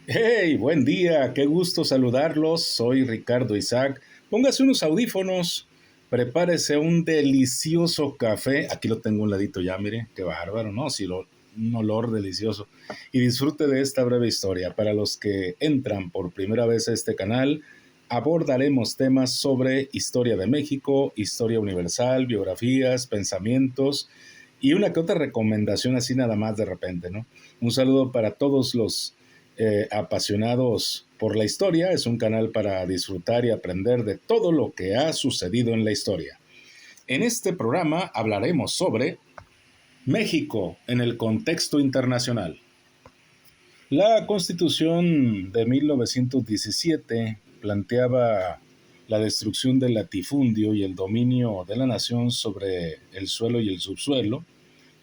Hey, buen día, qué gusto saludarlos. Soy Ricardo Isaac. Póngase unos audífonos, prepárese un delicioso café. Aquí lo tengo a un ladito ya, mire, qué bárbaro, ¿no? Sí, un olor delicioso. Y disfrute de esta breve historia. Para los que entran por primera vez a este canal, abordaremos temas sobre historia de México, historia universal, biografías, pensamientos y una que otra recomendación así nada más de repente, ¿no? Un saludo para todos los apasionados por la historia. Es un canal para disfrutar y aprender de todo lo que ha sucedido en la historia. En este programa hablaremos sobre México en el contexto internacional. La Constitución de 1917 planteaba la destrucción del latifundio y el dominio de la nación sobre el suelo y el subsuelo.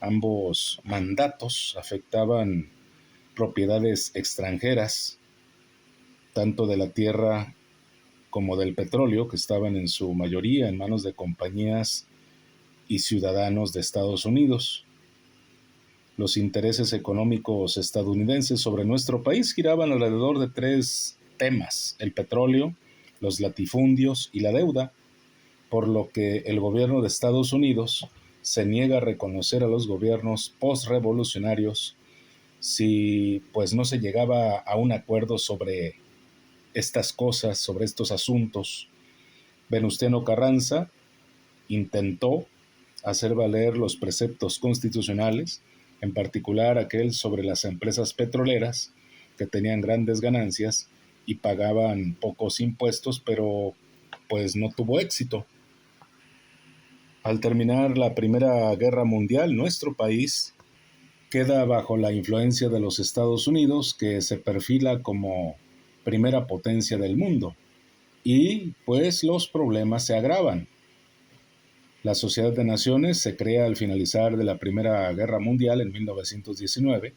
Ambos mandatos afectaban propiedades extranjeras, tanto de la tierra como del petróleo, que estaban en su mayoría en manos de compañías y ciudadanos de Estados Unidos. Los intereses económicos estadounidenses sobre nuestro país giraban alrededor de tres temas: el petróleo, los latifundios y la deuda, por lo que el gobierno de Estados Unidos se niega a reconocer a los gobiernos postrevolucionarios si pues no se llegaba a un acuerdo sobre estas cosas, sobre estos asuntos. Venustiano Carranza intentó hacer valer los preceptos constitucionales, en particular aquel sobre las empresas petroleras que tenían grandes ganancias y pagaban pocos impuestos, pero pues no tuvo éxito. Al terminar la Primera Guerra Mundial, nuestro país queda bajo la influencia de los Estados Unidos, que se perfila como primera potencia del mundo. Y pues los problemas se agravan. La Sociedad de Naciones se crea al finalizar de la Primera Guerra Mundial en 1919.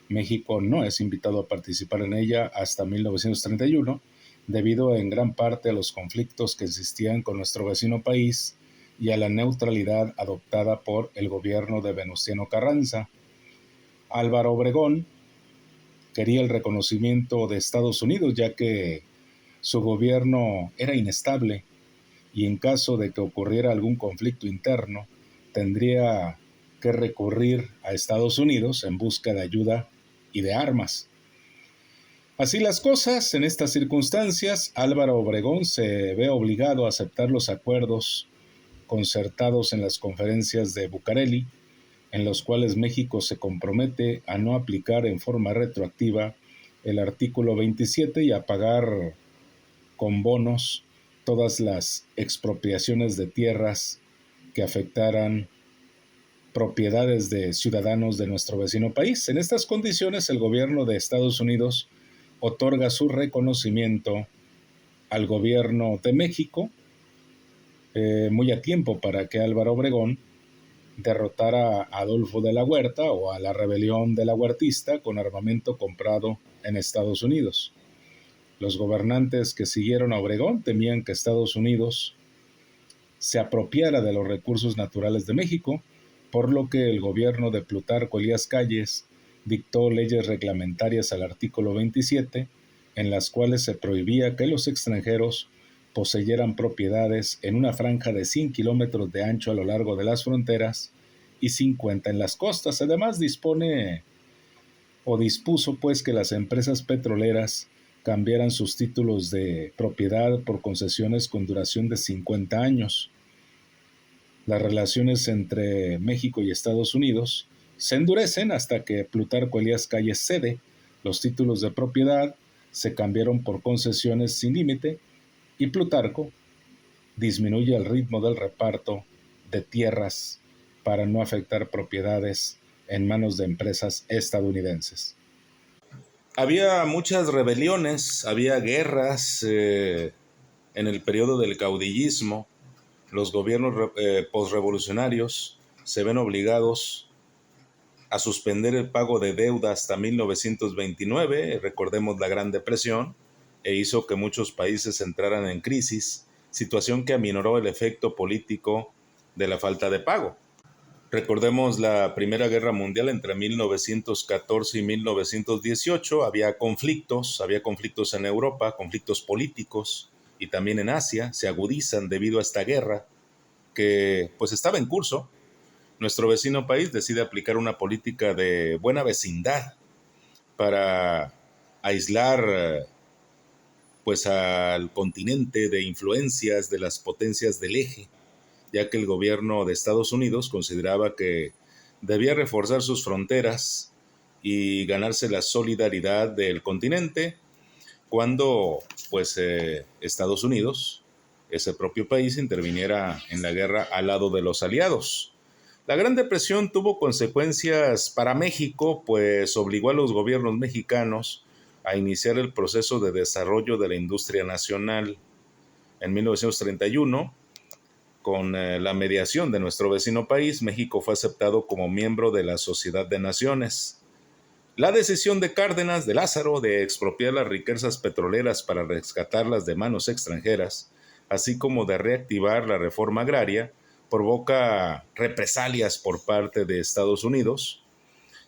México no es invitado a participar en ella hasta 1931, debido en gran parte a los conflictos que existían con nuestro vecino país y a la neutralidad adoptada por el gobierno de Venustiano Carranza. Álvaro Obregón quería el reconocimiento de Estados Unidos, ya que su gobierno era inestable y en caso de que ocurriera algún conflicto interno, tendría que recurrir a Estados Unidos en busca de ayuda y de armas. Así las cosas, en estas circunstancias, Álvaro Obregón se ve obligado a aceptar los acuerdos concertados en las conferencias de Bucareli, en los cuales México se compromete a no aplicar en forma retroactiva el artículo 27 y a pagar con bonos todas las expropiaciones de tierras que afectaran propiedades de ciudadanos de nuestro vecino país. En estas condiciones, el gobierno de Estados Unidos otorga su reconocimiento al gobierno de México, muy a tiempo para que Álvaro Obregón derrotara a Adolfo de la Huerta o a la rebelión de la Huertista con armamento comprado en Estados Unidos. Los gobernantes que siguieron a Obregón temían que Estados Unidos se apropiara de los recursos naturales de México, por lo que el gobierno de Plutarco Elías Calles dictó leyes reglamentarias al artículo 27, en las cuales se prohibía que los extranjeros poseyeran propiedades en una franja de 100 kilómetros de ancho a lo largo de las fronteras y 50 en las costas. Además dispuso pues que las empresas petroleras cambiaran sus títulos de propiedad por concesiones con duración de 50 años. Las relaciones entre México y Estados Unidos se endurecen hasta que Plutarco Elías Calles cede. Los títulos de propiedad se cambiaron por concesiones sin límite y Plutarco disminuye el ritmo del reparto de tierras para no afectar propiedades en manos de empresas estadounidenses. Había muchas rebeliones, había guerras en el periodo del caudillismo. Los gobiernos posrevolucionarios se ven obligados a suspender el pago de deuda hasta 1929, recordemos la Gran Depresión, e hizo que muchos países entraran en crisis, situación que aminoró el efecto político de la falta de pago. Recordemos la Primera Guerra Mundial entre 1914 y 1918. Había conflictos en Europa, conflictos políticos y también en Asia. Se agudizan debido a esta guerra que pues estaba en curso. Nuestro vecino país decide aplicar una política de buena vecindad para aislar pues al continente de influencias de las potencias del eje, ya que el gobierno de Estados Unidos consideraba que debía reforzar sus fronteras y ganarse la solidaridad del continente cuando pues Estados Unidos, ese propio país, interviniera en la guerra al lado de los aliados. La Gran Depresión tuvo consecuencias para México, pues obligó a los gobiernos mexicanos a iniciar el proceso de desarrollo de la industria nacional. En 1931, con la mediación de nuestro vecino país, México fue aceptado como miembro de la Sociedad de Naciones. La decisión de Cárdenas de Lázaro de expropiar las riquezas petroleras para rescatarlas de manos extranjeras, así como de reactivar la reforma agraria, provoca represalias por parte de Estados Unidos.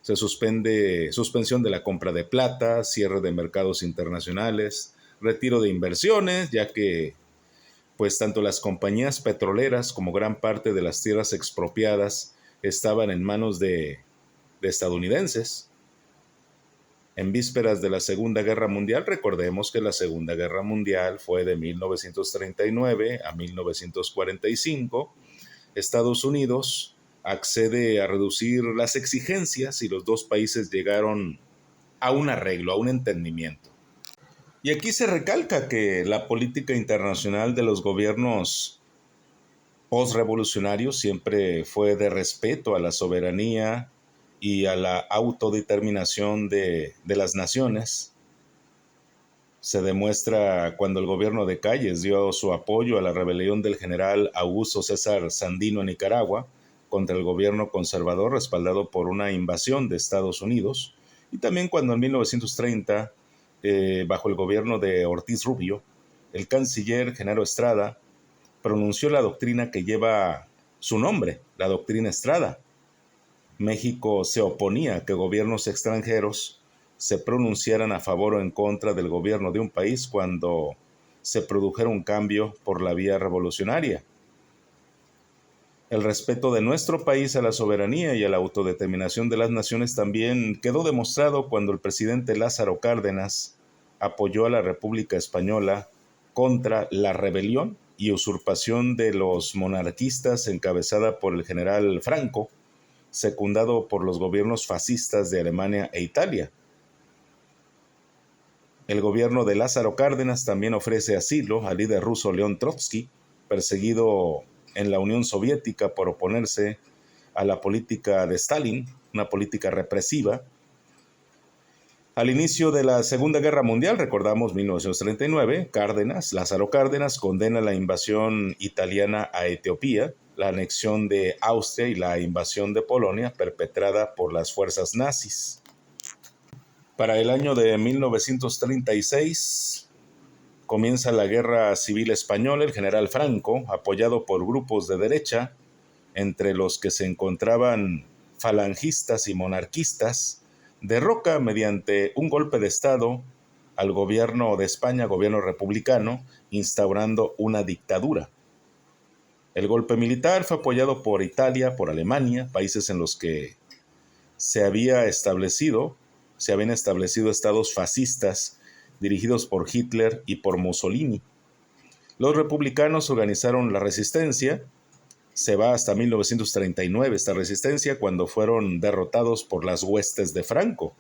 Se suspensión de la compra de plata, cierre de mercados internacionales, retiro de inversiones, ya que pues tanto las compañías petroleras como gran parte de las tierras expropiadas estaban en manos de estadounidenses. En vísperas de la Segunda Guerra Mundial, recordemos que la Segunda Guerra Mundial fue de 1939 a 1945. Estados Unidos accede a reducir las exigencias y los dos países llegaron a un arreglo, a un entendimiento. Y aquí se recalca que la política internacional de los gobiernos postrevolucionarios siempre fue de respeto a la soberanía y a la autodeterminación de las naciones. Se demuestra cuando el gobierno de Calles dio su apoyo a la rebelión del general Augusto César Sandino en Nicaragua contra el gobierno conservador respaldado por una invasión de Estados Unidos, y también cuando en 1930, bajo el gobierno de Ortiz Rubio, el canciller Genaro Estrada pronunció la doctrina que lleva su nombre, la doctrina Estrada. México se oponía a que gobiernos extranjeros se pronunciaran a favor o en contra del gobierno de un país cuando se produjera un cambio por la vía revolucionaria. El respeto de nuestro país a la soberanía y a la autodeterminación de las naciones también quedó demostrado cuando el presidente Lázaro Cárdenas apoyó a la República Española contra la rebelión y usurpación de los monarquistas encabezada por el general Franco, secundado por los gobiernos fascistas de Alemania e Italia. El gobierno de Lázaro Cárdenas también ofrece asilo al líder ruso León Trotsky, perseguido en la Unión Soviética por oponerse a la política de Stalin, una política represiva. Al inicio de la Segunda Guerra Mundial, recordamos 1939, Lázaro Cárdenas condena la invasión italiana a Etiopía, la anexión de Austria y la invasión de Polonia perpetrada por las fuerzas nazis. Para el año de 1936 comienza la Guerra Civil Española. El general Franco, apoyado por grupos de derecha, entre los que se encontraban falangistas y monarquistas, derroca mediante un golpe de Estado al gobierno de España, gobierno republicano, instaurando una dictadura. El golpe militar fue apoyado por Italia, por Alemania, países en los que se habían establecido estados fascistas dirigidos por Hitler y por Mussolini. Los republicanos organizaron la resistencia. Se va hasta 1939 esta resistencia, cuando fueron derrotados por las huestes de Franco.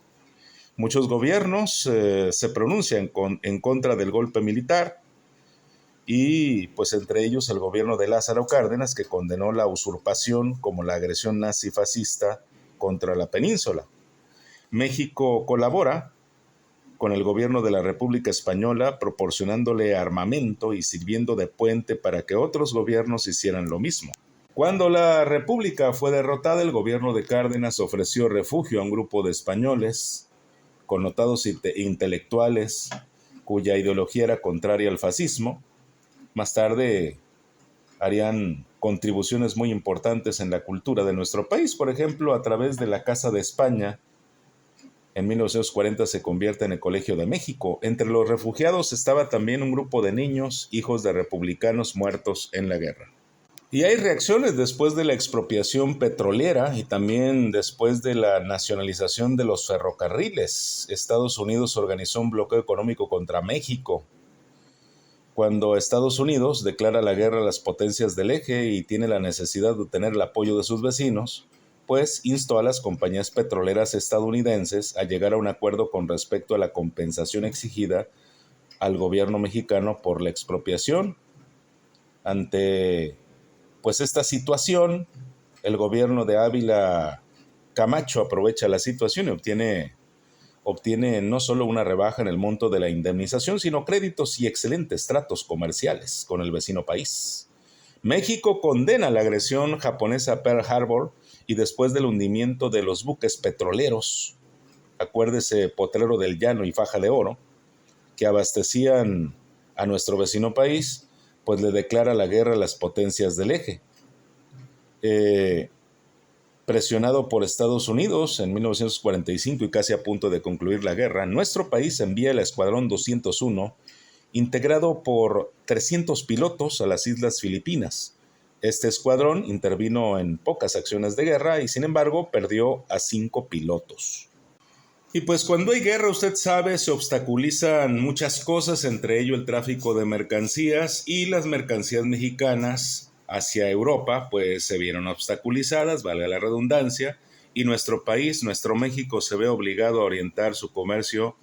Muchos gobiernos se pronuncian en contra del golpe militar, y pues entre ellos el gobierno de Lázaro Cárdenas, que condenó la usurpación como la agresión nazi-fascista contra la península. México colabora con el gobierno de la República Española, proporcionándole armamento y sirviendo de puente para que otros gobiernos hicieran lo mismo. Cuando la República fue derrotada, el gobierno de Cárdenas ofreció refugio a un grupo de españoles connotados intelectuales cuya ideología era contraria al fascismo. Más tarde, harían contribuciones muy importantes en la cultura de nuestro país. Por ejemplo, a través de la Casa de España, en 1940 se convierte en el Colegio de México. Entre los refugiados estaba también un grupo de niños, hijos de republicanos muertos en la guerra. Y hay reacciones después de la expropiación petrolera y también después de la nacionalización de los ferrocarriles. Estados Unidos organizó un bloqueo económico contra México. Cuando Estados Unidos declara la guerra a las potencias del eje y tiene la necesidad de obtener el apoyo de sus vecinos, pues instó a las compañías petroleras estadounidenses a llegar a un acuerdo con respecto a la compensación exigida al gobierno mexicano por la expropiación. Ante pues esta situación, el gobierno de Ávila Camacho aprovecha la situación y obtiene no solo una rebaja en el monto de la indemnización, sino créditos y excelentes tratos comerciales con el vecino país. México condena la agresión japonesa a Pearl Harbor y después del hundimiento de los buques petroleros, acuérdese Potrero del Llano y Faja de Oro, que abastecían a nuestro vecino país, pues le declara la guerra a las potencias del eje. Presionado por Estados Unidos en 1945 y casi a punto de concluir la guerra, nuestro país envía el Escuadrón 201, integrado por 300 pilotos a las Islas Filipinas. Este escuadrón intervino en pocas acciones de guerra y sin embargo perdió a 5 pilotos. Y pues cuando hay guerra, usted sabe, se obstaculizan muchas cosas, entre ello el tráfico de mercancías, y las mercancías mexicanas hacia Europa pues se vieron obstaculizadas, valga la redundancia, y nuestro país, nuestro México, se ve obligado a orientar su comercio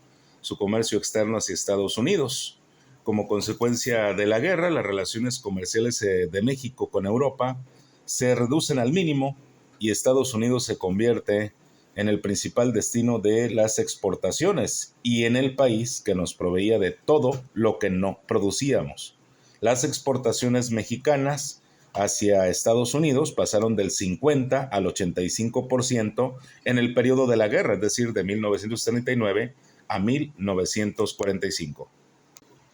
externo hacia Estados Unidos. Como consecuencia de la guerra, las relaciones comerciales de México con Europa se reducen al mínimo y Estados Unidos se convierte en el principal destino de las exportaciones y en el país que nos proveía de todo lo que no producíamos. Las exportaciones mexicanas hacia Estados Unidos pasaron del 50 al 85% en el periodo de la guerra, es decir, de 1939 a 1945.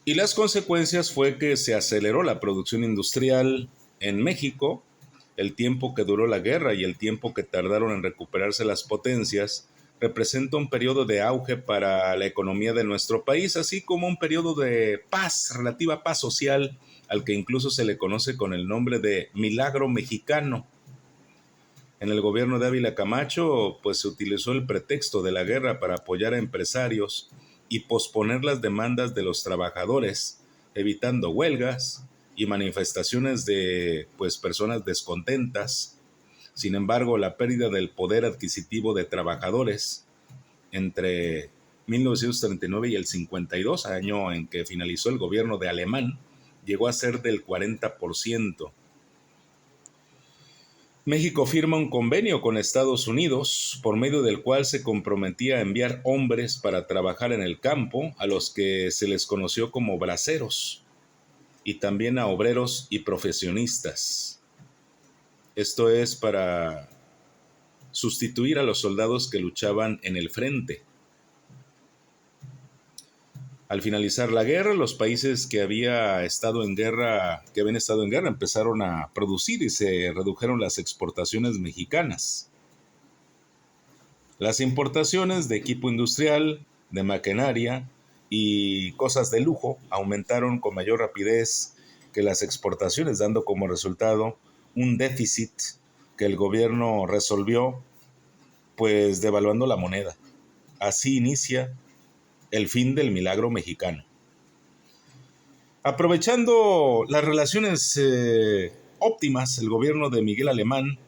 Y las consecuencias fue que se aceleró la producción industrial en México. El tiempo que duró la guerra y el tiempo que tardaron en recuperarse las potencias representa un periodo de auge para la economía de nuestro país, así como un periodo de paz, relativa paz social, al que incluso se le conoce con el nombre de Milagro Mexicano. En el gobierno de Ávila Camacho, pues se utilizó el pretexto de la guerra para apoyar a empresarios y posponer las demandas de los trabajadores, evitando huelgas y manifestaciones de personas descontentas. Sin embargo, la pérdida del poder adquisitivo de trabajadores entre 1939 y el 52, año en que finalizó el gobierno de Alemán, llegó a ser del 40%. México firma un convenio con Estados Unidos por medio del cual se comprometía a enviar hombres para trabajar en el campo, a los que se les conoció como braceros, y también a obreros y profesionistas. Esto es para sustituir a los soldados que luchaban en el frente. Al finalizar la guerra, los países que habían estado en guerra, empezaron a producir y se redujeron las exportaciones mexicanas. Las importaciones de equipo industrial, de maquinaria y cosas de lujo aumentaron con mayor rapidez que las exportaciones, dando como resultado un déficit que el gobierno resolvió pues devaluando la moneda. Así inicia el fin del milagro mexicano. Aprovechando las relaciones óptimas, el gobierno de Miguel Alemán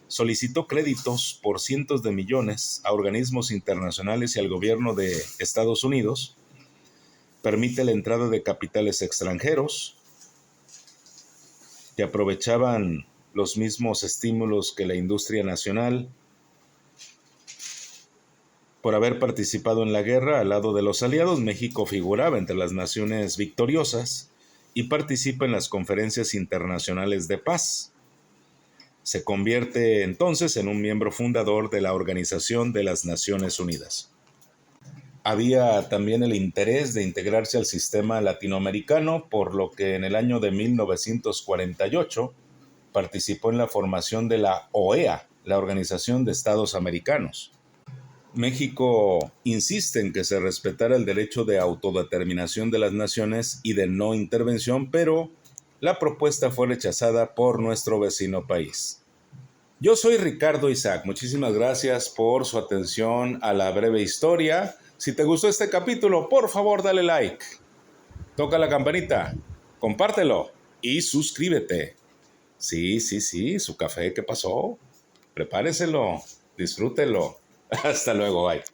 solicitó créditos por cientos de millones a organismos internacionales y al gobierno de Estados Unidos. Permite la entrada de capitales extranjeros que aprovechaban los mismos estímulos que la industria nacional. Por haber participado en la guerra al lado de los aliados, México figuraba entre las naciones victoriosas y participa en las conferencias internacionales de paz. Se convierte entonces en un miembro fundador de la Organización de las Naciones Unidas. Había también el interés de integrarse al sistema latinoamericano, por lo que en el año de 1948 participó en la formación de la OEA, la Organización de Estados Americanos. México insiste en que se respetara el derecho de autodeterminación de las naciones y de no intervención, pero la propuesta fue rechazada por nuestro vecino país. Yo soy Ricardo Isaac, muchísimas gracias por su atención a la breve historia. Si te gustó este capítulo, por favor dale like, toca la campanita, compártelo y suscríbete. Sí, sí, sí, su café, ¿qué pasó? Prepáreselo, disfrútelo. Hasta luego, bye.